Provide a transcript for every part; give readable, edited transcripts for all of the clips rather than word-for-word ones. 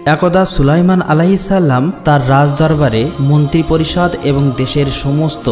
একদা সুলাইমান আলাইহিসসালাম তার রাজদরবারে মন্ত্রী পরিষদ এবং দেশের সমস্ত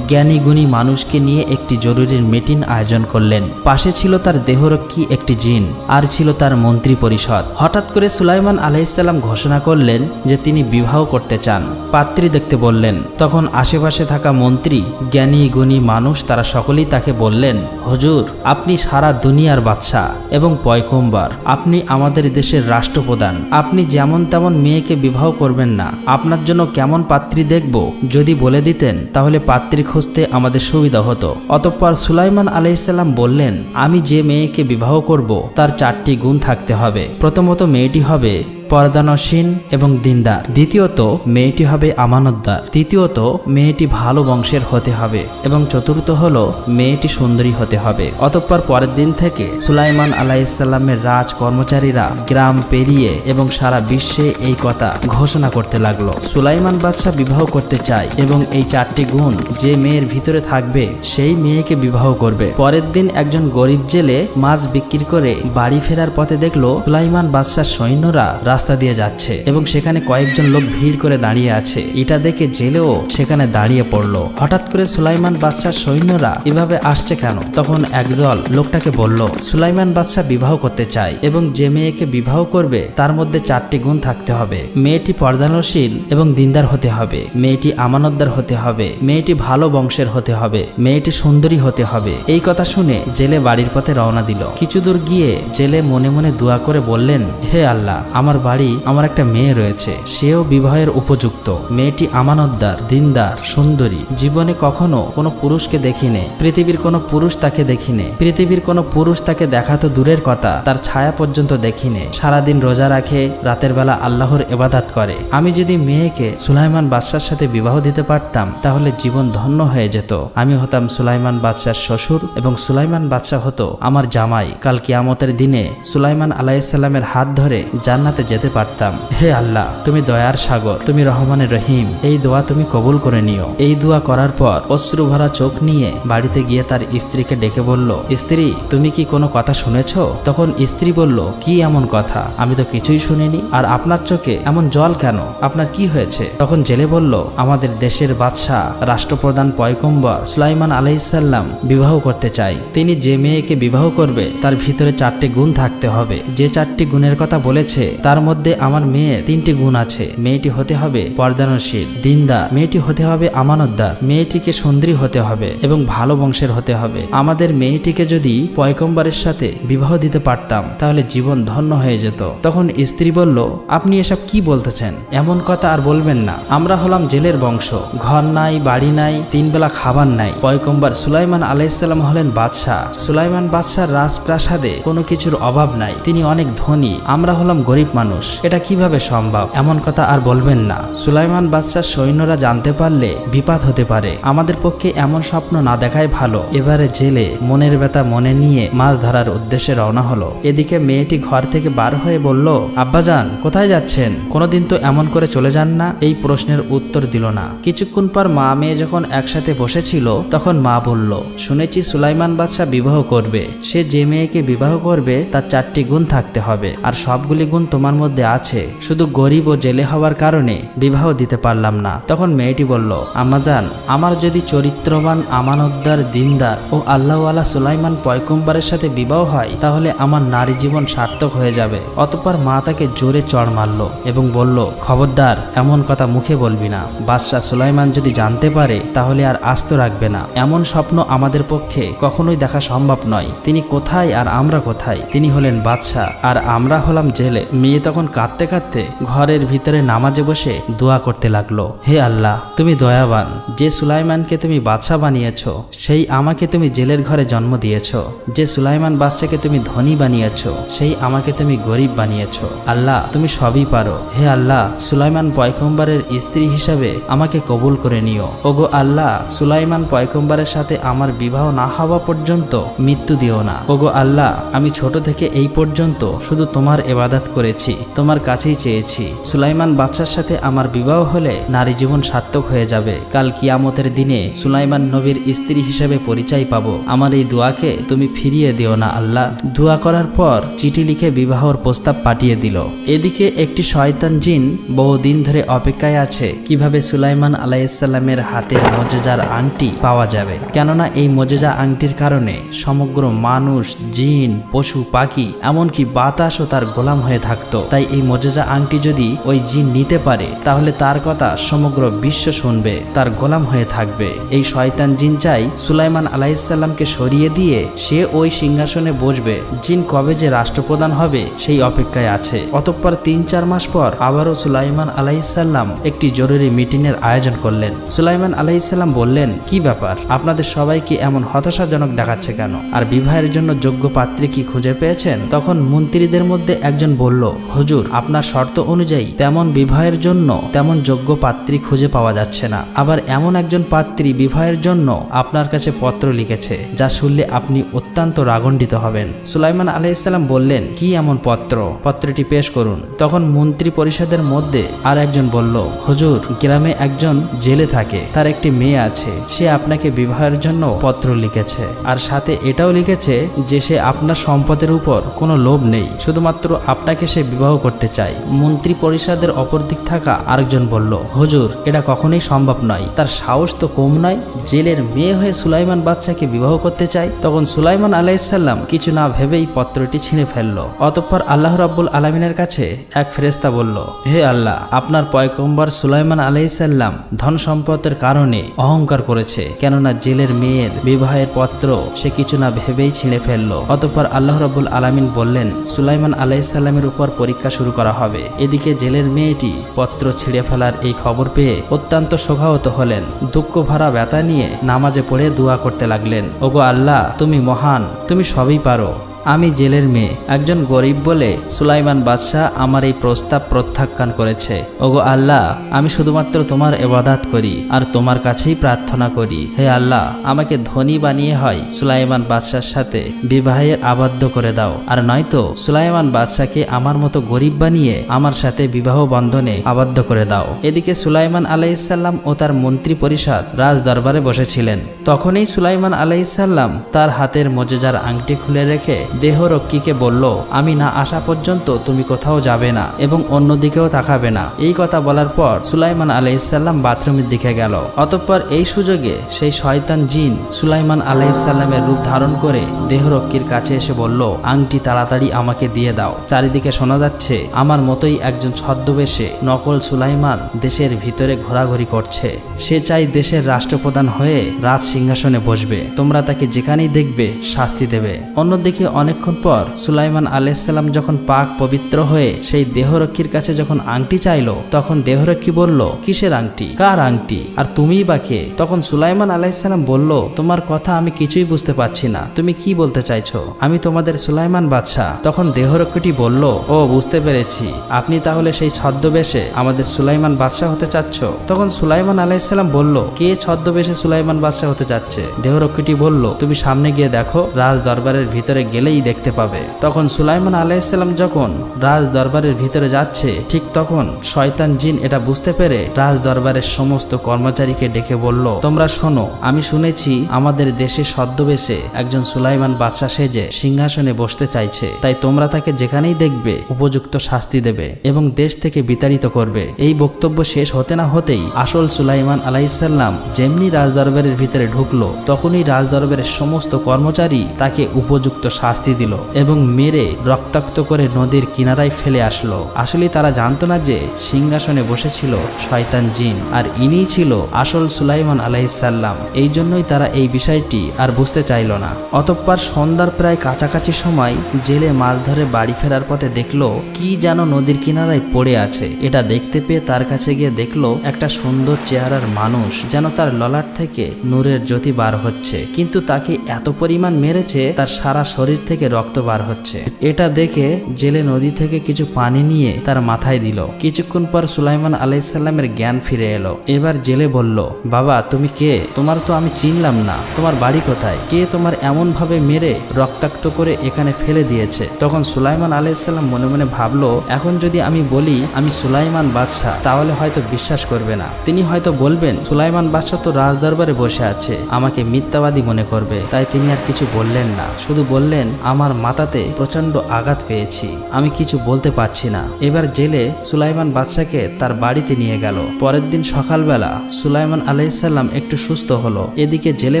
জ্ঞানীগুণী মানুষকে নিয়ে একটি জরুরি মিটিং আয়োজন করলেন। পাশে ছিল তার দেহরক্ষী একটি জিন, আর ছিল তার মন্ত্রী পরিষদ। হঠাৎ করে সুলাইমান আলাইহিসসালাম ঘোষণা করলেন যে তিনি বিবাহ করতে চান, পাত্রী দেখতে বললেন। তখন আশেপাশে থাকা মন্ত্রী, জ্ঞানী গুণী মানুষ তারা সকলেই তাকে বললেন, হুজুর, আপনি সারা দুনিয়ার বাদশাহ এবং পয়গম্বর, আপনি আমাদের দেশের রাষ্ট্রপ্রধান, আপনি যেমন তেমন মেয়েকে বিবাহ করবেন না। আপনার জন্য কেমন পাত্রী দেখব যদি বলে দিতেন তাহলে পাত্রী খুঁজতে আমাদের সুবিধা হতো। অতঃপর সুলাইমান আলাইহিসসালাম বললেন, আমি যে মেয়েকে বিবাহ করব তার 4টি গুণ থাকতে হবে। প্রথমত, মেয়েটি হবে পর্দানসীন এবং দিনদার। দ্বিতীয়ত, মেয়েটি হবে আমানতদার। তৃতীয়ত, মেয়েটি ভালো বংশের হতে হবে এবং চতুর্থ হলো মেয়েটি সুন্দরী হতে হবে। অতঃপর পরের দিন থেকে সুলাইমান আলাইহিসসালামের রাজ কর্মচারীরা গ্রাম পেরিয়ে এবং সারা বিশ্বে এই কথা ঘোষণা করতে লাগলো, সুলাইমান বাদশাহ বিবাহ করতে চায় এবং এই 4টি গুণ যে মেয়ের ভিতরে থাকবে সেই মেয়েকে বিবাহ করবে। পরের দিন একজন গরিব জেলে মাছ বিক্রি করে বাড়ি ফেরার পথে দেখলো সুলাইমান বাদশার সৈন্যরা রাস্তা দিয়ে যাচ্ছে এবং সেখানে কয়েকজন লোক ভিড় করে দাঁড়িয়ে আছে। এটা দেখে জেলেও সেখানে দাঁড়িয়ে পড়লো। হঠাৎ করে সুলাইমান বাদশার সৈন্যরা এভাবে আসছে কেন? তখন একদল লোকটাকে বলল, সুলাইমান বাদশাহ বিবাহ করতে চায় এবং যে মেয়েকে বিবাহ করবে তার মধ্যে 4টি গুণ থাকতে হবে। মেয়েটি পর্দানশীল এবং দিনদার হতে হবে, মেয়েটি আমানতদার হতে হবে, মেয়েটি ভালো বংশের হতে হবে, মেয়েটি সুন্দরী হতে হবে। এই কথা শুনে জেলে বাড়ির পথে রওনা দিল। কিছু দূর গিয়ে জেলে মনে মনে দোয়া করে বললেন, হে আল্লাহ, আমার বাড়ি আমার একটা মেয়ে রয়েছে, সেও বিবাহের উপযুক্ত। মেয়েটি আমানতদার, দিনদার, সুন্দরী। জীবনে কখনো কোনো পুরুষকে দেখিনি, পৃথিবীর কোনো পুরুষ তাকে দেখিনি, পৃথিবীর কোনো পুরুষ তাকে দেখা তো দূরের কথা, তার ছায়া পর্যন্ত দেখিনি। সারাদিন রোজা রাখে, রাতের বেলা আল্লাহর ইবাদত করে। আমি যদি মেয়েকে সুলাইমান বাদশার সাথে বিবাহ দিতে পারতাম তাহলে জীবন ধন্য হয়ে যেত। আমি হতাম সুলাইমান বাদশার শ্বশুর এবং সুলাইমান বাদশাহ হতো আমার জামাই। কাল কিয়ামতের দিনে সুলাইমান আলাইহিসসালামের হাত ধরে জান্নাতে যেতে পারতাম। হে আল্লাহ, তুমি দয়ার সাগর, তুমি রহমানের রহিম, এই দোয়া তুমি কবুল করে নিও। এই দোয়া করার পর অশ্রু ভরা চোখ নিয়ে বাড়িতে গিয়ে তার স্ত্রীকে ডেকে বলল, স্ত্রী, তুমি কি কোনো কথা শুনেছো? তখন স্ত্রী বলল, কি এমন কথা? আমি তো কিছুই শুনিনি। আর আপনার চোখে এমন জল কেন? আপনার কি হয়েছে? তখন জেলে বলল, আমাদের দেশের বাদশাহ, রাষ্ট্রপ্রধান পয়গম্বর সুলাইমান আলাইহিসসালাম বিবাহ করতে চাই। তিনি যে মেয়েকে বিবাহ করবে তার ভিতরে 4টি গুণ থাকতে হবে। যে 4টি গুণের কথা বলেছে তার মধ্যে আমার মেয়ের 3টি গুণ আছে। মেয়েটি হতে হবে পর্দানশীল, দিনদার, মেয়েটি হতে হবে আমানতদার, মেয়েটিকে সুন্দরী হতে হবে এবং ভালো বংশের হতে হবে। আমাদের মেয়েটিকে যদি পয়গম্বরের সাথে বিবাহ দিতে পারতাম তাহলে জীবন ধন্য হয়ে যেত। তখন স্ত্রী বলল, আপনি এসব কি বলতেছেন? এমন কথা আর বলবেন না। আমরা হলাম জেলের বংশ, ঘর নাই, বাড়ি নাই, 3 বেলা খাবার নাই। পয়গম্বর সুলাইমান আলাইহিসসালাম হলেন বাদশাহ। সুলাইমান বাদশার রাজপ্রাসাদে কোনো কিছুর অভাব নাই, তিনি অনেক ধনী। আমরা হলাম গরিব মানুষ, এটা কিভাবে সম্ভব? এমন কথা আর বলবেন না। সুলাইমান বাদশার সৈন্যরা জানতে পারলে বিপদ হতে পারে। আমাদের পক্ষে এমন স্বপ্ন না দেখাই ভালো। এবারে জেলে মনের ব্যথা মনে নিয়ে মাছ ধরার উদ্দেশ্যে রওনা হলো। এদিকে মেয়েটি ঘর থেকে বার হয়ে বলল, আব্বাজান, কোথায় যাচ্ছেন? কোনোদিন তো এমন করে চলে যান না। এই প্রশ্নের উত্তর দিল না। কিছুক্ষণ পর মা মেয়ে যখন একসাথে বসেছিল তখন মা বলল, শুনেছি সুলাইমান বাদশাহ বিবাহ করবে। সে যে মেয়েকে বিবাহ করবে তার 4টি গুণ থাকতে হবে, আর সবগুলি গুণ তোমার মধ্যে আছে। শুধু গরিব ও জেলে হওয়ার কারণে বিবাহ দিতে পারলাম না। তখন মেয়েটি বলল, আম্মাজান, আমার যদি চরিত্রবান, আমানতদার, দিনদার ও আল্লাহওয়ালা সুলাইমান পয়গম্বরের সাথে বিবাহ হয় তাহলে আমার নারী জীবন সার্থক হয়ে যাবে। অতঃপর মা তাকে জোরে চড় মারল এবং বলল, খবরদার, এমন কথা মুখে বলবি না। বাদশাহ সুলাইমান যদি জানতে পারে তাহলে আর আস্ত রাখবে না। এমন স্বপ্ন আমাদের পক্ষে কখনোই দেখা সম্ভব নয়। তিনি কোথায় আর আমরা কোথায়? তিনি হলেন বাদশাহ আর আমরা হলাম জেলে। মেয়ে তখন কাঁদতে কাঁদতে ঘরের ভিতরে নামাজে বসে দোয়া করতে লাগলো, হে আল্লাহ, তুমি দয়াবান। যে সুলাইমানকে তুমি বাদশাহ বানিয়েছো সেই আমাকে তুমি জেলের ঘরে জন্ম দিয়েছো। যে সুলাইমান বাদশাকে তুমি ধনী বানিয়েছো সেই আমাকে তুমি গরিব বানিয়েছো। আল্লাহ, তুমি সবই পারো। হে আল্লাহ, সুলাইমান পয়গম্বরের স্ত্রী হিসাবে আমাকে কবুল করে নিও। ওগো আল্লাহ, সুলাইমান পয়গম্বরের সাথে আমার বিবাহ না হওয়া পর্যন্ত মৃত্যু দিও না। ওগো আল্লাহ, আমি ছোট থেকে এই পর্যন্ত শুধু তোমার ইবাদত করেছি, তোমার কাছেই চেয়েছি। সুলাইমান বাদশার সাথে আমার বিবাহ হলে নারী জীবন সার্থক হয়ে যাবে। কাল কিয়ামতের দিনে সুলাইমান নবীর স্ত্রী হিসেবে পরিচয় পাবো। আমার এই দোয়াকে তুমি ফিরিয়ে দিও না আল্লাহ। দোয়া করার পর চিঠি লিখে বিবাহর প্রস্তাব পাঠিয়ে দিল। এদিকে একটি শয়তান জিন বহুদিন ধরে অপেক্ষায় আছে কিভাবে সুলাইমান আলাইহিসসালামের হাতের মুজিজার আংটি পাওয়া যাবে। কেননা এই মুজিজা আংটির কারণে সমগ্র মানুষ, জিন, পশু পাখি এমনকি বাতাসও তার গোলাম হয়ে থাকতো। তাই এই মুজিজা আংটি যদি ওই জিন নিতে পারে তাহলে তার কথা সমগ্র বিশ্ব শুনবে, তার গোলাম হয়ে থাকবে। এই শয়তান জিন চাই সুলাইমান আলাইহিসসালামকে সরিয়ে দিয়ে সে ওই সিংহাসনে বসবে। জিন কবে যে রাষ্ট্রপ্রধান হবে সেই অপেক্ষায় আছে। অতঃপর 3-4 মাস পর আবারও সুলাইমান আলাইহিসসালাম একটি জরুরি মিটিংয়ের আয়োজন করলেন। সুলাইমান আলাইহিসসালাম বললেন, কি ব্যাপার, আপনাদের সবাইকে এমন হতাশাজনক দেখাচ্ছে কেন? আর বিবাহের জন্য যোগ্য পাত্রী কি খুঁজে পেয়েছেন? তখন মন্ত্রীদের মধ্যে একজন বলল, হুজুর, আপনার শর্ত অনুযায়ী তেমন বিবাহের জন্য তেমন যোগ্য পাত্রী খুঁজে পাওয়া যাচ্ছে না। আবার এমন একজন পাত্রী বিবাহের জন্য আপনার কাছে পত্র লিখেছে যা শুনলে আপনি অত্যন্ত রাগান্বিত হবেন। সুলাইমান আলাইহিসসালাম বললেন, কি এমন পত্র? পত্রটি পেশ করুন। তখন মন্ত্রী পরিষদের মধ্যে আর একজন বলল, হুজুর, গ্রামে একজন জেলে থাকে, তার একটি মেয়ে আছে, সে আপনাকে বিবাহের জন্য পত্র লিখেছে। আর সাথে এটাও লিখেছে যে সে আপনার সম্পদের উপর কোনো লোভ নেই, শুধুমাত্র আপনাকে সে বিবাহ করতে চায়। মন্ত্রী পরিষদের অপর দিক থাকা আরেকজন বলল, হুজুর, এটা কখনোই সম্ভব নয়, তার সাহস তো কম নয়, জেলের মেয়ে হয়ে সুলাইমান বাদশাকে বিবাহ করতে চায়। তখন সুলাইমান আলাইহিসসালাম কিছু না ভেবেই পত্রটি ছিঁড়ে ফেলল। অতঃপর আল্লাহ রাব্বুল আলামিনের কাছে এক ফেরেশতা বলল, হে আল্লাহ, আপনার পয়গম্বর সুলাইমান আলাইহিসসালাম ধন সম্পদের কারণে অহংকার করেছে, কেননা জেলের মেয়ের বিবাহের পত্র সে কিছু না ভেবেই ছিঁড়ে ফেলল। অতঃপর আল্লাহ রাব্বুল আলামিন বললেন, সুলাইমান আলাইহিসসালামের উপর পরীক্ষা শুরু করা হবে। এদিকে জেলের মেয়েটি পত্র ছিঁড়ে ফেলার এই খবর পেয়ে অত্যন্ত শোকাহত হলেন। দুঃখ ভরা ব্যথা নিয়ে নামাজে পড়ে দোয়া করতে লাগলেন, ওগো আল্লাহ, তুমি মহান, তুমি সবই পারো। আমি জেলের মেয়ে, একজন গরিব বলে সুলাইমান বাদশাহ আমার এই প্রস্তাব প্রত্যাখ্যান করেছে। ওগো আল্লাহ, আমি শুধুমাত্র তোমার ইবাদত করি আর তোমার কাছেই প্রার্থনা করি। হে আল্লাহ, আমাকে ধনী বানিয়ে হয় সুলাইমান বাদশার সাথে বিবাহের আবদ্ধ করে দাও, আর নয়তো সুলাইমান বাদশাকে আমার মতো গরিব বানিয়ে আমার সাথে বিবাহ বন্ধনে আবদ্ধ করে দাও। এদিকে সুলাইমান আলাইহিসসালাম ও তার মন্ত্রী পরিষদ রাজ দরবারে বসেছিলেন। তখনই সুলাইমান আলাইহিসসালাম তার হাতের মুজিজার আংটি খুলে রেখে দেহরক্ষীকে বলল, আমি না আসা পর্যন্ত তুমি কোথাও যাবে না এবং অন্যদিকেও তাকাবে না। এই কথা বলার পর সুলাইমান আলাইহিসসালাম বাথরুমের দিকে গেল। অতঃপর এই সুযোগে সেই শয়তান জিন সুলাইমান আলাইহিসসালামের রূপ ধারণ করে দেহরক্ষীর কাছে এসে বলল, আংটি তাড়াতাড়ি আমাকে দিয়ে দাও। চারিদিকে শোনা যাচ্ছে আমার মতোই একজন ছদ্মবেশে নকল সুলাইমান দেশের ভিতরে ঘোরাঘুরি করছে। সে চাই দেশের রাষ্ট্রপ্রধান হয়ে রাজ সিংহাসনে বসবে। তোমরা তাকে যেখানেই দেখবে শাস্তি দেবে। অন্যদিকে অনেকক্ষণ পর সুলাইমান আলাইহিসসালাম যখন পাক পবিত্র হয়ে সেই দেহরক্ষীর কাছে যখন আংটি চাইলো, তখন দেহরক্ষী বলল, কিসের আংটি, কার আংটি, আর তুমিই বা কে? তখন সুলাইমান আলাইহিসসালাম বলল, তোমার কথা আমি কিছুই বুঝতে পারছি না, তুমি কি বলতে চাইছো? আমি তোমাদের সুলাইমান বাদশাহ। তখন দেহরক্ষীটি বলল, ও বুঝতে পেরেছি, আপনি তাহলে সেই ছদ্মবেশে আমাদের সুলাইমান বাদশাহ হতে চাচ্ছ। তখন সুলাইমান আলাইহিসসালাম বলল, কে ছদ্মবেশে সুলাইমান বাদশাহ হতে চাচ্ছে? দেহরক্ষীটি বলল, তুমি সামনে গিয়ে দেখো, রাজ দরবারের ভিতরে গেলেই দেখতে পাবে। তখন সুলাইমান আলাইহিসসালাম যখন রাজ দরবারের ভিতরে যাচ্ছে, ঠিক তখন শয়তান জিন এটা বুঝতে পেরে রাজ দরবারের সমস্ত কর্মচারীকে ডেকে বলল, তোমরা শোনো, আমি শুনেছি আমাদের দেশে ছদ্মবেশে একজন সুলাইমান বাদশাহ সেজে সিংহাসনে বসতে চাইছে, তাই তোমরা তাকে যেখানেই দেখবে উপযুক্ত শাস্তি দেবে এবং দেশ থেকে বিতাড়িত করবে। এই বক্তব্য শেষ হতে না হতেই আসল সুলাইমান আলাইহিসসালাম যেমনি রাজ দরবারের ভিতরে ঢুকলো, তখনই রাজ দরবারের সমস্ত কর্মচারী তাকে উপযুক্ত শাস্তি দিল এবং মেরে রক্তাক্ত করে নদীর কিনারায় ফেলে আসলো। আসলে তারা জানতো না যে সিংহাসনে বসেছিল শয়তান জিন, আর ইনিই ছিল আসল সুলাইমান আলাইহিসসালাম। এই জন্যই তারা এই বিষয়টি আর বুঝতে চাইল না। অতঃপর সন্ধ্যার প্রায় কাছাকাছি সময় জেলে মাছ ধরে বাড়ি ফেরার পথে দেখলো কি যেন নদীর কিনারায় পড়ে আছে। এটা দেখতে পেয়ে তার কাছে গিয়ে দেখলো একটা সুন্দর চেহারার মানুষ, যেন তার ললাট থেকে নূরের জ্যোতি বার হচ্ছে, কিন্তু তাকে এত পরিমাণ মেরেছে তার সারা শরীর থেকে থেকে রক্ত বার হচ্ছে। এটা দেখে জেলে নদী থেকে কিছু পানি নিয়ে তার মাথায় দিল। কিছুক্ষণ পর সুলাইমান আলাইহিসসালামের জ্ঞান ফিরে এলো। এবার জেলে বলল, বাবা তুমি কে? তোমার তো আমি চিনলাম না, তোমার বাড়ি কোথায়? কে তোমার এমন ভাবে মেরে রক্তাক্ত করে এখানে ফেলে দিয়েছে? তখন সুলাইমান আলাইহিসসালাম মনে মনে ভাবলো, এখন যদি আমি বলি আমি সুলাইমান বাদশাহ তাহলে হয়তো বিশ্বাস করবে না। তিনি হয়তো বলবেন সুলাইমান বাদশাহ তো রাজদরবারে বসে আছে, আমাকে মিথ্যাবাদী মনে করবে। তাই তিনি আর কিছু বললেন না, শুধু বললেন আমার মাথাতে প্রচন্ড আঘাত পেয়েছি, আমি কিছু বলতে পারছি না। এবার জেলে সুলাইমান বাদশাকে তার বাড়িতে নিয়ে গেল। পরের দিন সকালবেলা সুলাইমান আলাইহিসসালাম একটু সুস্থ হলো। এদিকে জেলে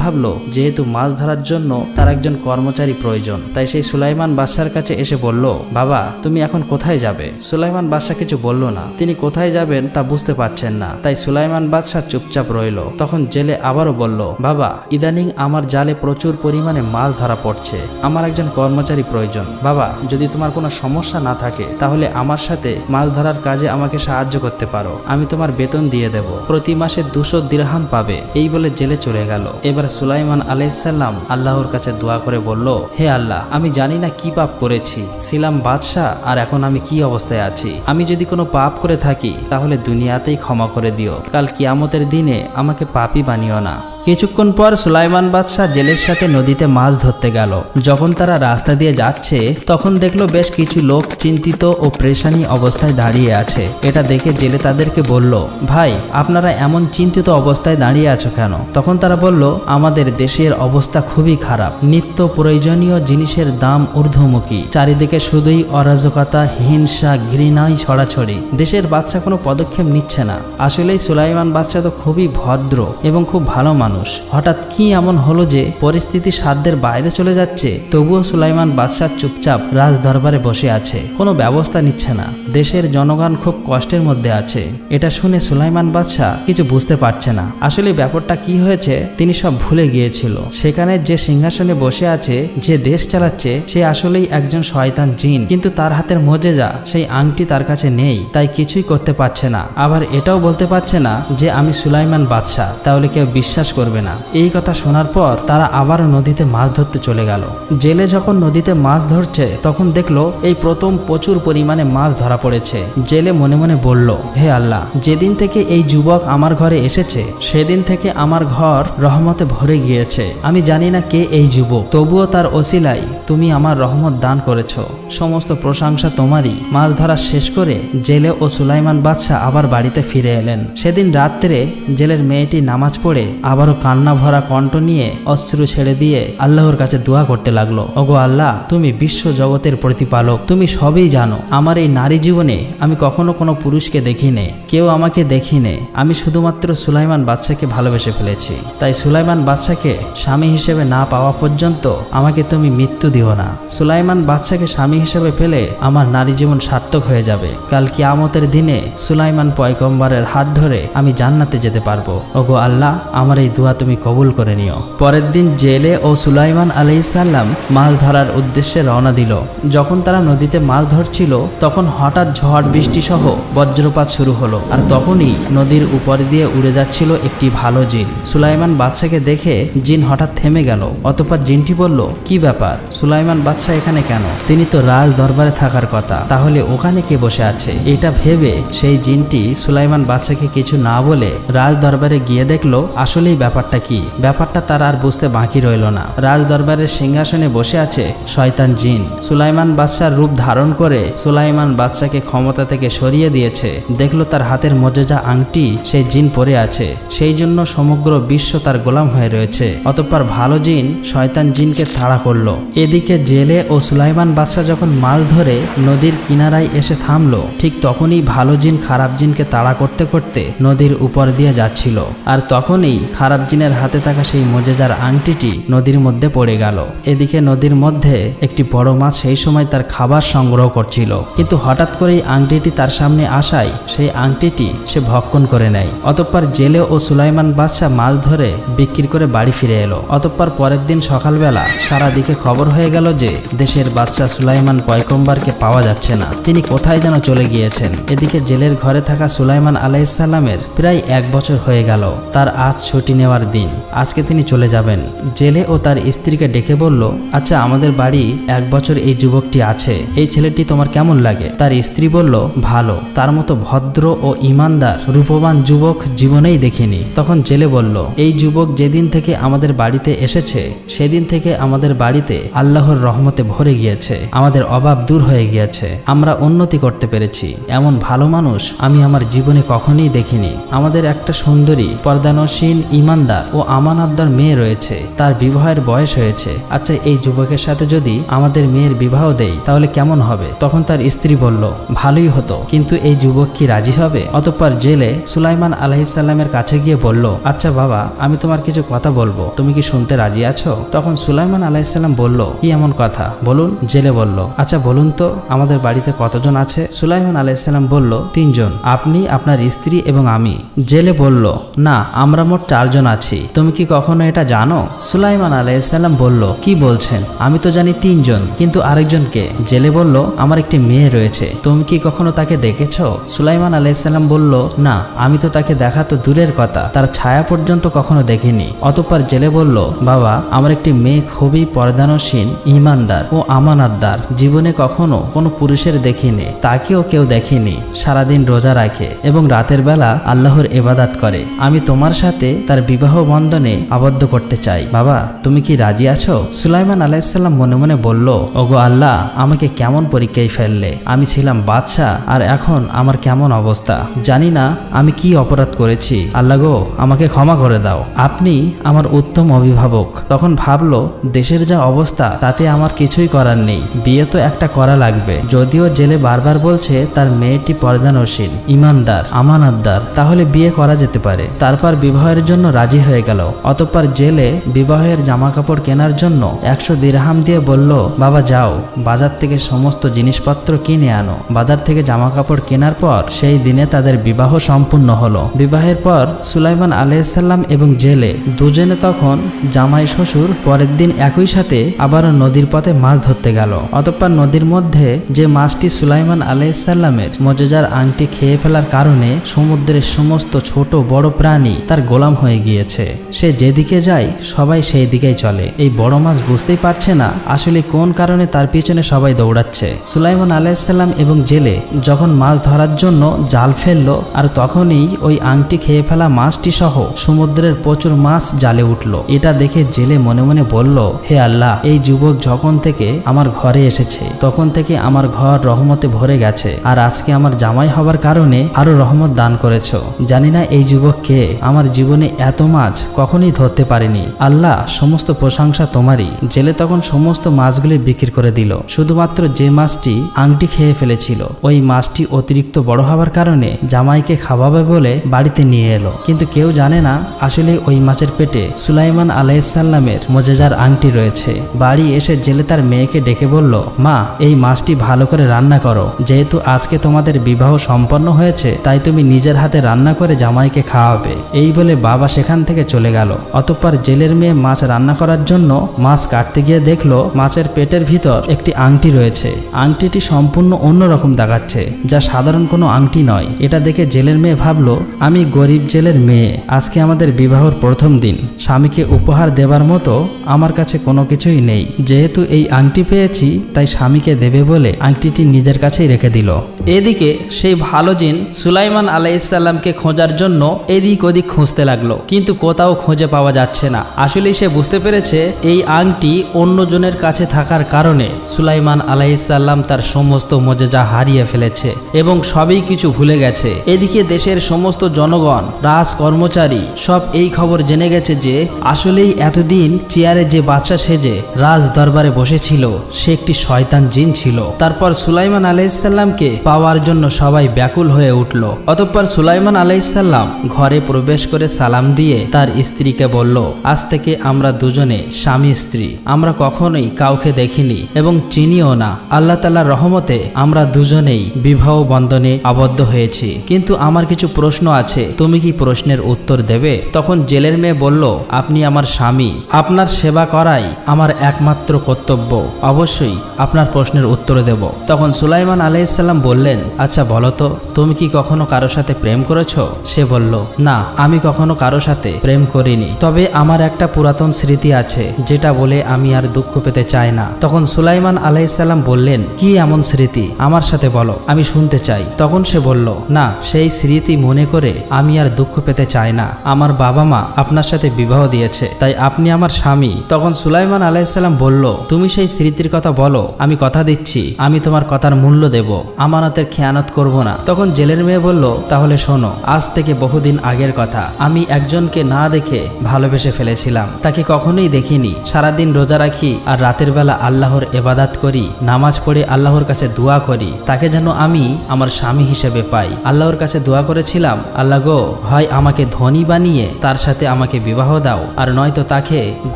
ভাবলো যেহেতু মাছ ধরার জন্য তার একজন কর্মচারী প্রয়োজন, তাই সেই সুলাইমান বাদশার কাছে এসে বলল, বাবা তুমি এখন কোথায় যাবে? সুলাইমান বাদশাহ কিছু বলল না, তিনি কোথায় যাবেন তা বুঝতে পারছেন না। তাই সুলাইমান বাদশাহ চুপচাপ রইল। তখন জেলে আবারও বলল, বাবা ইদানিং আমার জালে প্রচুর পরিমাণে মাছ ধরা পড়ছে, আমার একজন কর্মচারী প্রয়োজন। বাবা যদি তোমার কোনো সমস্যা না থাকে তাহলে আমার সাথে মাছ ধরার কাজে আমাকে সাহায্য করতে পারো, আমি তোমার বেতন দিয়ে দেব, প্রতি মাসে 200 দিরহাম পাবে। এই বলে জেলে চলে গেল। এবার সুলাইমান আলাইহিসসালাম আল্লাহর কাছে দোয়া করে বলল, হে আল্লাহ, আমি জানি না কি পাপ করেছি, ছিলাম বাদশাহ আর এখন আমি কি অবস্থায় আছি। আমি যদি কোনো পাপ করে থাকি তাহলে দুনিয়াতেই ক্ষমা করে দিও, কাল কিয়ামতের দিনে আমাকে পাপী বানিও না। কিছুক্ষণ পর সুলাইমান বাদশাহ জেলের সাথে নদীতে মাছ ধরতে গেল। যখন তারা রাস্তা দিয়ে যাচ্ছে তখন দেখলো বেশ কিছু লোক চিন্তিত ও পেরেশানি অবস্থায় দাঁড়িয়ে আছে। এটা দেখে জেলে তাদেরকে বলল, ভাই আপনারা এমন চিন্তিত অবস্থায় দাঁড়িয়ে আছো কেন? তখন তারা বলল, আমাদের দেশের অবস্থা খুবই খারাপ, নিত্য প্রয়োজনীয় জিনিসের দাম ঊর্ধ্বমুখী, চারিদিকে শুধুই অরাজকতা, হিংসা, ঘৃণাই ছড়াছড়ি, দেশের বাদশা কোনো পদক্ষেপ নিচ্ছে না। আসলেই সুলাইমান বাদশা তো খুবই ভদ্র এবং খুব ভালো মানুষ, হঠাৎ কি এমন হলো যে পরিস্থিতি সাধ্যের বাইরে চলে যাচ্ছে? তবুও সুলাইমান বাদশাহ চুপচাপ রাজ দরবারে বসে আছে, কোনো ব্যবস্থা নিচ্ছে না। দেশের জনগণ খুব কষ্টের মধ্যে আছে। এটা শুনে সুলাইমান বাদশাহ কিছু বুঝতে পারছে না, আসলে ব্যাপারটা কি হয়েছে তিনি সব ভুলে গিয়েছিল। সেখানে যে সিংহাসনে বসে আছে, যে দেশ চালাচ্ছে, সে আসলেই একজন শয়তান জিন, কিন্তু তার হাতের মোজেজা সেই আংটি তার কাছে নেই, তাই কিছুই করতে পারছে না। আবার এটাও বলতে পারছে না যে আমি সুলাইমান বাদশাহ, তাহলে কেউ বিশ্বাস করবে না। এই কথা শোনার পর তারা আবারও নদীতে মাছ ধরতে চলে গেল। জেলে যখন নদীতে মাছ ধরছে তখন দেখলো এই প্রথম প্রচুর পরিমাণে মাছ ধরা পড়েছে। জেলে মনে মনে বলল, হে আল্লাহ, যেদিন থেকে এই যুবক আমার ঘরে এসেছে সেদিন থেকে আমার ঘর রহমতে ভরে গিয়েছে। আমি জানি না কে এই যুবক, তবুও তার ওসিলাই তুমি আমার রহমত দান করেছো, সমস্ত প্রশংসা তোমারই। মাছ ধরা শেষ করে জেলে ও সুলাইমান বাদশাহ আবার বাড়িতে ফিরে এলেন। সেদিন রাত্রে জেলের মেয়েটি নামাজ পড়ে আবারও কান্না ভরা কণ্ঠ নিয়ে অশ্রু ছেড়ে দিয়ে আল্লাহর কাছে দোয়া করতে লাগলো, ওগো আল্লাহ, তুমি বিশ্ব জগতের প্রতিপালক, তুমি সবই জানো। আমার এই নারী জীবনে আমি কখনো কোনো পুরুষকে দেখিনি, কেউ আমাকে দেখিনি, আমি শুধুমাত্র সুলাইমান বাদশাকে ভালোবেসে ফেলেছি। তাই সুলাইমান বাদশাকে স্বামী হিসেবে না পাওয়া পর্যন্ত আমাকে তুমি মৃত্যু দিও না। সুলাইমান বাদশাকে স্বামী হিসেবে পেলে আমার নারী জীবন সার্থক হয়ে যাবে। কাল কিয়ামতের দিনে সুলাইমান পয়গম্বরের হাত ধরে আমি জান্নাতে যেতে পারবো। ওগো আল্লাহ, আমার এই দোয়া তুমি কবুল করে নিও। পরের দিন জেলে ও সুলাইমান আলাইহিসসালাম মাছ ধরার উদ্দেশ্যে রওনা দিল। যখন তারা নদীতে মাছ ধরছিল তখন হঠাৎ ঝড় বৃষ্টি সহ বজ্রপাত শুরু হলো, আর তখনই নদীর উপর দিয়ে উড়ে যাচ্ছিল একটি ভালো জিন। সুলাইমান বাদশাকে দেখে জিন হঠাৎ থেমে গেল। অতঃপর জিনটি বলল, কি ব্যাপার, সুলাইমান বাদশা এখানে কেন? তিনি তো রাজ দরবারে থাকার কথা, তাহলে ওখানে কে বসে আছে? এটা ভেবে সেই জিনটি সুলাইমান বাদশাকে কিছু না বলে রাজ দরবারে গিয়ে দেখলো আসলেই ব্যাপারটা কি। ব্যাপারটা তার আর বুঝতে বাকি রইল না। রাজ দরবারের সিংহাসনে বসে আছে শয়তান জিন। সুলাইমান বাদশার রূপ ধারণ করে সুলাইমান বাদশাকে ক্ষমতা থেকে সরিয়ে দিয়েছে। দেখলো তার হাতের মোজেজা আংটি সেই জিন পরে আছে, সেই জন্য সমগ্র বিশ্ব তার গোলাম হয়ে রয়েছে। অতঃপর ভালো জিন শয়তান জিনকে তাড়া করলো। এদিকে জেলে ও সুলাইমান বাদশা যখন মাছ ধরে নদীর কিনারায় এসে থামলো, ঠিক তখনই ভালো জিন খারাপ জিনকে তাড়া করতে করতে নদীর উপর দিয়ে যাচ্ছিল। আর তখনই খারাপ জিনের হাতে থাকা সেই মোজেজার আংটিটি নদীর মধ্যে পড়ে গেল। এদিকে নদীর মধ্যে একটি বড় মাছ সেই সময় তার খাবার সংগ্রহ করছিল, কিন্তু হঠাৎ করেই আংটিটি তার সামনে আসায় সেই আংটিটি সে ভক্ষণ করে নেয়। অতঃপর জেলে ও সুলাইমান বাদশা মাছ ধরে বিক্রি করে বাড়ি ফিরে এলো। অতঃপর পরের দিন সকালবেলা সারা দিকে খবর হয়ে গেল যে দেশের বাদশা সুলাইমান পয়গম্বরকে পাওয়া যাচ্ছে না, তিনি কোথায় যেন চলে গিয়েছেন। এদিকে জেলের ঘরে থাকা সুলাইমান আলাইহিসসালামের প্রায় 1 বছর হয়ে গেল। তার আজ ছুটি নেওয়ার দিন, আজকে তিনি চলে যাবেন। জেলে ও তার স্ত্রীকে ডেকে বলল, আচ্ছা আমাদের বাড়ি 1 বছর এই যুবকটি আছে, এই ছেলেটি তোমার কেমন লাগে? তার স্ত্রী বলল, ভালো, তার মতো ভদ্র ও ইমানদার রূপবান যুবক জীবনেই দেখিনি। তখন জেলে বলল, এই যুবক যেদিন থেকে আমাদের বাড়িতে এসেছে সেদিন থেকে আমাদের বাড়িতে আল্লাহর রহমতে ভরে গিয়েছে, আমাদের অভাব দূর হয়ে গিয়েছে, আমরা উন্নতি করতে পেরেছি। এমন ভালো মানুষ আমি আমার জীবনে কখনোই দেখিনি। আমাদের একটা সুন্দরী পর্দানসীন ইমানদার ও আমানতদার মেয়ে রয়েছে, তার বিবাহের বয়স হয়েছে। আচ্ছা এই যুবকের সাথে যদি আমাদের মেয়ের বিবাহ দেই তাহলে কেমন হবে? তখন তার স্ত্রী বলল, ভালোই হতো, কিন্তু এই যুবক কি রাজি হবে? অতঃপর জেলে সুলাইমান আলাইহিসসালামের কাছে গিয়ে বলল, আচ্ছা বাবা, আমি তোমার কিছু কথা বলবো, তুমি কি শুনতে রাজি আছো? তখন সুলাইমান আলাইহিসসালাম বলল, কি এমন কথা বলুন? জেলে বলল, আচ্ছা বলুন তো আমাদের বাড়িতে কতজন আছে? সুলাইমান আলাইহিসসালাম বলল, 3 জন, আপনি, আপনার স্ত্রী এবং আমি। জেলে বলল, না, আমরা মোট 4 জন আছি। তুমি কি কখনো এটা জানো? সুলাইমান আলাইহিসসালাম বলল, কি বলছেন? আমি তো জানি 3 জন, কিন্তু আরেকজনকে? জেলে বলল, আমার একটি মেয়ে রয়েছে, তুমি কি কখনো তাকে দেখেছো? সুলাইমান আলাইহিসসালাম বলল, না, আমি তো তাকে দেখা তো দূরের কথা, তার ছায়া পর্যন্ত কখনো দেখিনি। অতঃপর জেলে বলল, বাবা, আমার একটি মেয়ে খুবই পর্দানসীন, ইমানদার ও আমানতদার, জীবনে কখনো কোনো পুরুষের দেখিনি, তাকেও কেউ দেখেনি, সারাদিন রোজা রাখে এবং রাতের বেলা আল্লাহর ইবাদত করে। আমি তোমার সাথে তার বিবাহ বন্ধনে আবদ্ধ করতে চাই। বাবা, তুমি কি রাজি আছো? সুলাইমান আলাইহিসসালাম মনে মনে বলল, ওগো আল্লাহ, আমাকে কেমন পরীক্ষায় ফেললে? আমি ছিলাম বাদশা, আর এখন আমার কেমন অবস্থা? জানি না আমি কি অপরাধ করেছি। আল্লাহ গো, আমাকে ক্ষমা করে দাও, আপনি আমার উত্তম অভিভাবক। তখন ভাবলো, দেশের যা অবস্থা তাতে আমার কিছুই করার নেই, বিয়ে তো একটা করা লাগবে। যদিও জেলে বারবার বলছে তার মেয়েটি পর্দানসীন, ইমানদার, আমানতদার, তাহলে বিয়ে করা যেতে পারে। তারপর বিবাহের জন্য রাজি হয়ে গেল। অতঃপর জেলে বিবাহের জামা কাপড় কেনার জন্য 100 দিরহাম দিয়ে বলল, বাবা যাও, বাজার থেকে সমস্ত জিনিসপত্র কিনে আনো। বাজার থেকে জামা কাপড় কেনার পর সেই দিনে তাদের বিবাহ সম্পূর্ণ হলো। বিবাহের পর সুলাইমান আলাইহিসসালাম এবং জেলে দুজনে তখন জামাই শ্বশুর পরের দিন একই সাথে আবারও নদীর পথে মাছ ধরতে গেল। অতঃপর নদীর মধ্যে যে মাছটি সুলাইমান আলাইহিসসালামের মুজিজার আংটি খেয়ে ফেলার কারণে সমুদ্রের সমস্ত ছোট বড় প্রাণী তার গোলাম হয়ে গিয়েছে। সে যেদিকে যায় সবাই সেই দিকেই চলে। এই বড় মাছ বুঝতেই পারছে না আসলে কোন কারণে তার পিছনে সবাই দৌড়াচ্ছে। সুলাইমান আলাইহিসসালাম এবং জেলে যখন মাছ ধরার জন্য জাল ফেললো, আর তখনই ওই আংটি খেয়ে ফেলা মাছটি সহ সমুদ্রের প্রচুর মাছ জালে উঠল। এটা দেখে জেলে মনে মনে বলল, হে আল্লাহ, এই যুবক যখন থেকে আমার ঘরে এসেছে তখন থেকে আমার ঘর রহমতে ভরে গেছে, আর আজকে আমার জামাই হবার কারণে আরো রহমত দান করেছো। জানি না এই যুবককে, আমার জীবনে এত মাছ কখনোই ধরতে পারিনি। আল্লাহ, সমস্ত প্রশংসা তোমারই। জেলে তখন সমস্ত মাছগুলি বিক্রি করে দিল। শুধুমাত্র যে মাছটি আংটি খেয়ে ফেলেছিল ওই মাছটি অতিরিক্ত বড় হওয়ার কারণে জামাইকে খাওয়াবে বলে বাড়িতে নিয়ে এলো। কিন্তু কেউ জানে না আসলে ওই মাছের পেটে সুলাইমান আলাইহিসসালামের মুজিজার আংটি রয়েছে। বাড়ি এসে জেলে তার মেয়েকে ডেকে বলল, মা, এই মাছটি ভালো করে রান্না করো, যেহেতু আজকে তোমাদের বিবাহ সম্পন্ন হয়েছে তাই তুমি নিজের হাতে রান্না করে জামাইকে খাওয়াবে। এই বলে বাবা সেখান থেকে চলে গেল। অতঃপর জেলের মেয়ে মাছ রান্না করার জন্য মাছ কাটতে গিয়ে দেখলো মাছের পেটের ভিতর একটি আংটি রয়েছে। আংটিটি সম্পূর্ণ অন্যরকম দেখাচ্ছে, যা সাধারণ কোনো আংটি নয়। এটা দেখে জেলের মেয়ে ভাবলো, আমি গরিব জেলের মেয়ে, আজকে আমাদের বিবাহর প্রথম দিন, স্বামীকে উপহার দেবার মতো আমার কাছে কোনো কিছুই নেই। যেহেতু এই আংটি পেয়েছি তাই স্বামীকে দেবে বলে আংটিটি নিজের কাছেই রেখে দিল। এদিকে সেই ভালো জিন সুলাইমান আলাইহিসসালামকে খোঁজার জন্য এদিক ওদিক খুঁজতে লাগলো, কিন্তু কোথাও খুঁজে পাওয়া যাচ্ছে না। আসলে সে বুঝতে পেরেছে এই আংটি অন্যজনের কাছে থাকার কারণে সুলাইমান আলাইহিসসালাম তার সমস্ত মুজিজা হারিয়ে ফেলেছে এবং সবই কিছু ভুলে গেছে। এদিকে দেশের সমস্ত জনগণ, রাজ কর্মচারী সব এই খবর জেনে গেছে যে আসলেই এতদিন চেয়ারে যে বাদশা সেজে রাজ দরবারে বসেছিল সে একটি শয়তান জিন ছিল। তারপর সুলাইমান আলাইহিসসালামকে পাওয়ার জন্য সবাই ব্যাকুল হয়ে উঠল। অতঃপর সুলাইমান আলাইহিসসালাম ঘরে প্রবেশ করে সালাম দিয়ে তার স্ত্রীকে বলল, আজ থেকে আমরা দুজনে স্বামী স্ত্রী, আমরা কখনোই কাউকে দেখিনি এবং চিনিও না। আল্লাহ তাআলার রহমতে আমরা দুজনেই বিবাহ বন্ধনে আবদ্ধ হয়েছি, কিন্তু আমার কিছু প্রশ্ন আছে, তুমি কি প্রশ্নের উত্তর দেবে? তখন জেলের মেয়ে বলল, আপনি আমার স্বামী, আপনার সেবা করাই আমার একমাত্র কর্তব্য, অবশ্যই আপনার প্রশ্নের উত্তর দেব। তখন সুলাইমান আলাইহিসসালাম বললেন, বললেন, আচ্ছা বলো তো, তুমি কি কখনো কারোর সাথে প্রেম করেছো? সে বলল, না, আমি কখনো কারোর সাথে প্রেম করিনি, তবে আমার একটা পুরাতন স্মৃতি আছে যেটা বলে আমি আর দুঃখ পেতে চাই না। তখন সুলাইমান আলাইহিসসালাম বললেন, কি এমন স্মৃতি, আমার সাথে বলো, আমি শুনতে চাই। তখন সে বলল, না, সেই স্মৃতি মনে করে আমি আর দুঃখ পেতে চাই না। আমার বাবা মা আপনার সাথে বিবাহ দিয়েছে, তাই আপনি আমার স্বামী। তখন সুলাইমান আলাইহিসসালাম বলল, তুমি সেই স্মৃতির কথা বলো, আমি কথা দিচ্ছি আমি তোমার কথার মূল্য দেব, আমানতের খেয়ানত করব না। তখন জেলের মেয়ে বলল, তাহলে শোনো, আজ থেকে বহুদিন আগের কথা, আমি একজনকে না দেখে ভালোবেসে ফেলেছিলাম। তাকে কখনোই দেখিনি, সারাদিন রোজা রাখি আর রাতের বেলা আল্লাহর ইবাদত করি, নামাজ পড়ে আল্লাহর কাছে দোয়া করি, তাকে যেন আমি আমার স্বামী হিসেবে পাই। আল্লাহর কাছে দোয়া করেছিলাম, আল্লাহ গো, হয় আমাকে ধনী বানিয়ে তার সাথে আমাকে বিবাহ দাও, আর নয়তো তাকে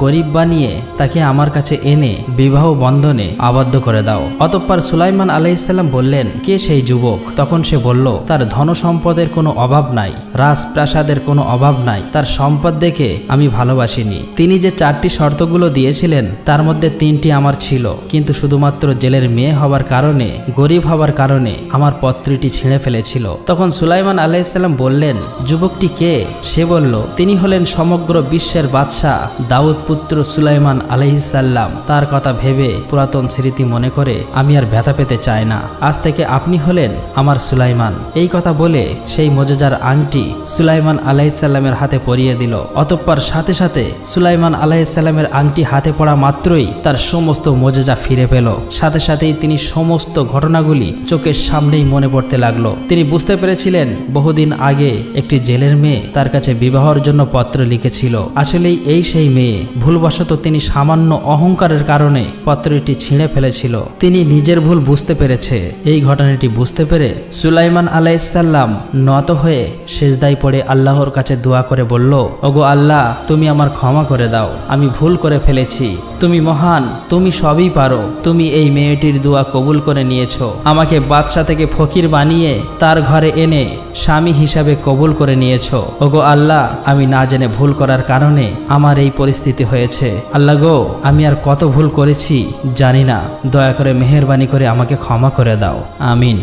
গরিব বানিয়ে তাকে আমার কাছে এনে বিবাহ বন্ধনে আবদ্ধ করে দাও। অতঃপর সুলাইমান আলাইহিসসালাম বললেন, কে সেই যুবক? তখন সে বলল, তার ধন সম্পদের কোনো অভাব নাই, রাজপ্রাসাদের কোনো অভাব নাই, তার সম্পদ দেখে আমি ভালোবাসিনি। তিনি যে 4টি শর্তগুলো দিয়েছিলেন তার মধ্যে 3টি আমার ছিল, কিন্তু শুধুমাত্র জেলের মেয়ে হবার কারণে, গরিব হবার কারণে আমার পত্রটি ছিঁড়ে ফেলেছিল। তখন সুলাইমান আলাইহিসসালাম বললেন, যুবকটি কে? সে বলল, তিনি হলেন সমগ্র বিশ্বের বাদশাহ দাউদ পুত্র সুলাইমান আলাইহিসসালাম। তার কথা ভেবে পুরাতন স্মৃতি মনে করে আমি আর ব্যথা পেতে চাই না। আজ থেকে আপনি হলেন আমার সুলাইমান। এই কথা বলে সেই মোজেজার আংটি সুলাইমান আলাইহিসসালামের হাতে পরিয়ে দিল। অতঃপর সাথে সাথে সুলাইমান আলাইহিসসালামের আংটি হাতে পড়া মাত্রই তার সমস্ত মোজেজা ফিরে পেল। সাথে সাথেই তিনি সমস্ত ঘটনাগুলি চোখের সামনেই মনে পড়তে লাগলো। তিনি বুঝতে পেরেছিলেন বহুদিন আগে একটি জেলের মেয়ে তার কাছে বিবাহের জন্য পত্র লিখেছিল। আসলেই এই সেই মেয়ে। ভুলবশত তিনি সামান্য অহংকারের কারণে পত্রটি ছিঁড়ে ফেলেছিল। তিনি নিজের ভুল বুঝতে পেরেছে। এই ঘটনাটি বুঝতে পেরে সুলাইমান আলাইহিসসালাম নত হয়ে সিজদায় পড়ে আল্লাহর কাছে দোয়া করে বলল, ওগো আল্লাহ, তুমি আমার ক্ষমা করে দাও, আমি ভুল করে ফেলেছি। তুমি মহান, তুমি সবই পারো। তুমি এই মেয়েটির দোয়া কবুল করে নিয়েছো, আমাকে বাদশা থেকে ফকির বানিয়ে তার ঘরে এনে স্বামী হিসাবে কবুল করে নিয়েছো। ওগো আল্লাহ, আমি না জেনে ভুল করার কারণে আমার এই পরিস্থিতি হয়েছে। আল্লাহ গো, আমি আর কত ভুল করেছি জানি না, দয়া করে মেহেরবানি করে আমাকে ক্ষমা করে দাও। আমিন।